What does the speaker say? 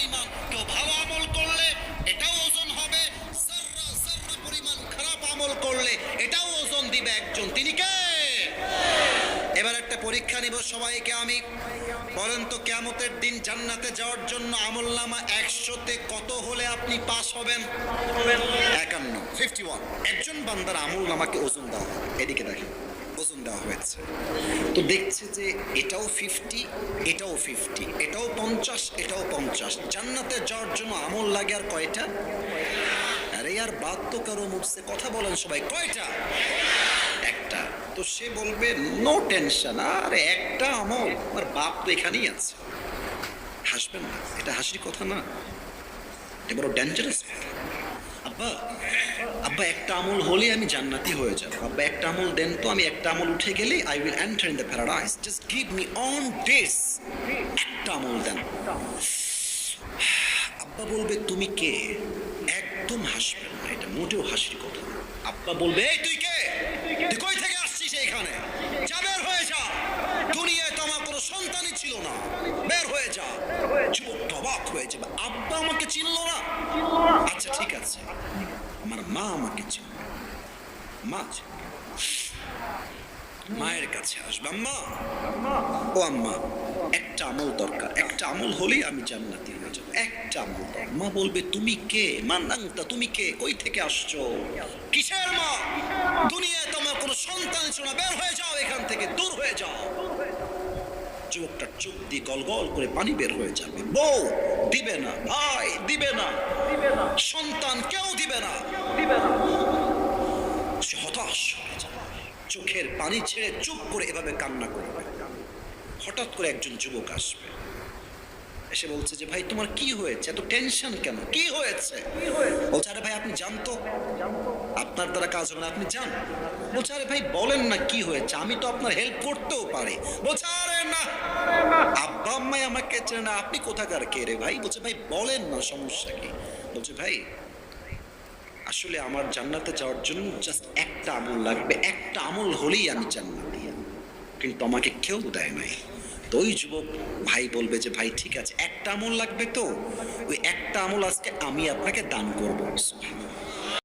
পরিমাণ কেউ ভালো আমল করলে এটাও ওজন হবে, যাররা যাররা পরিমাণ খারাপ আমল করলে এটাও ওজন দিবে একজন। তিনি কে? এবার একটা পরীক্ষা নিব সবাইকে আমি। বলেন তো কিয়ামতের দিন জান্নাতে যাওয়ার জন্য আমলনামা 100তে কত হলে আপনি পাস হবেন? 51। একজন বান্দার আমলনামাকে ওজন দেওয়া হবে, এদিকে দেখেন ওজন দেওয়া হয়েছে, তো দেখছে যে এটাও 50, এটাও 50, এটাও 50, এটাও 50। জান্নাতে যাওয়ার জন্য আমল লাগে আর কয়টা? আরে यार बात तो करो मुझसे, কথা বলেন সবাই, কয়টা? একটা। তো সে বলবে নো টেনশন, আরে একটা আমল, আমার বাপ তো এখানেই আছে। হাসবেন না, এটা হাসির কথা না, এটা বড় ডেঞ্জারাস। আব্বা আব্বা একটা আমল হলে আমি জান্নাতি হয়ে যাব, আব্বা একটা আমল দেন তো, আমি একটা আমল উঠে গেলে I will enter in the paradise, just give me on this, একটা আমল দেন। আব্বা বলবে তুমি কে? একদম হাসবেন না, এটা মোটেও হাসির কথা না। আব্বা বলবে এই তুই কে? তুই কই থেকে আসছিস এইখানে? যা বের হয়ে যা, দুনিয়ায় তো আমার কোনো সন্তানই ছিল না, বের হয়ে যা। যুবকটা অবাক হয়ে যাবে, আব্বা আমাকে চিনলো না? আচ্ছা ঠিক আছে, আমার মা আমাকে চিনল। মা মায়ের কাছে আসবে, আম্মা ও আম্মা একটা আমল দরকার, একটা আমল হলেই আমি জান্নাতি হয়ে যাব, একটা আমল দরকার। মা বলবে তুমি কে? মান্নাংতা, তুমি কে? কই থেকে আসছো? কিসের মা? দুনিয়ায় তোমার কোনো সন্তান ছিল না, বের হয়ে যাও এখান থেকে, দূর হয়ে যাও। চোখটার চোখ দিয়ে গল গল করে পানি বের হয়ে যাবে। বউ দিবে না, ভাই দিবে না, সন্তান কেউ দিবে না। সে হতাশ হয়ে যাবে, চোখের পানি ছেড়ে চুপ করে এভাবে কান্না করবে। হঠাৎ করে একজন যুবক আসবে, এসে বলছে যে ভাই তোমার কি হয়েছে, এত টেনশন কেন, কি হয়েছে? বলছে আরে ভাই আপনি জান তো, আপনার দ্বারা কাজ হবে না, আপনি যান। বলছে আরে ভাই বলেন না কি হয়েছে, আমি তো আপনার হেল্প করতেও পারি। বলছে আরে না, আব্বা আম্মাই আমাকে চেনে না, আপনি কোথাকার কে রে ভাই? বলছে ভাই বলেন না সমস্যা কি? বলছে ভাই আসলে আমার জান্নাতে যাওয়ার জন্য জাস্ট একটা আমল লাগবে, একটা আমল হলেই আমি জান্নাতি, কিন্তু আমাকে কেউ দেয় নাই। তো ওই যুবক ভাই বলবে যে ভাই ঠিক আছে একটা আমল লাগবে, তো ওই একটা আমল আজকে আমি আপনাকে দান করবো।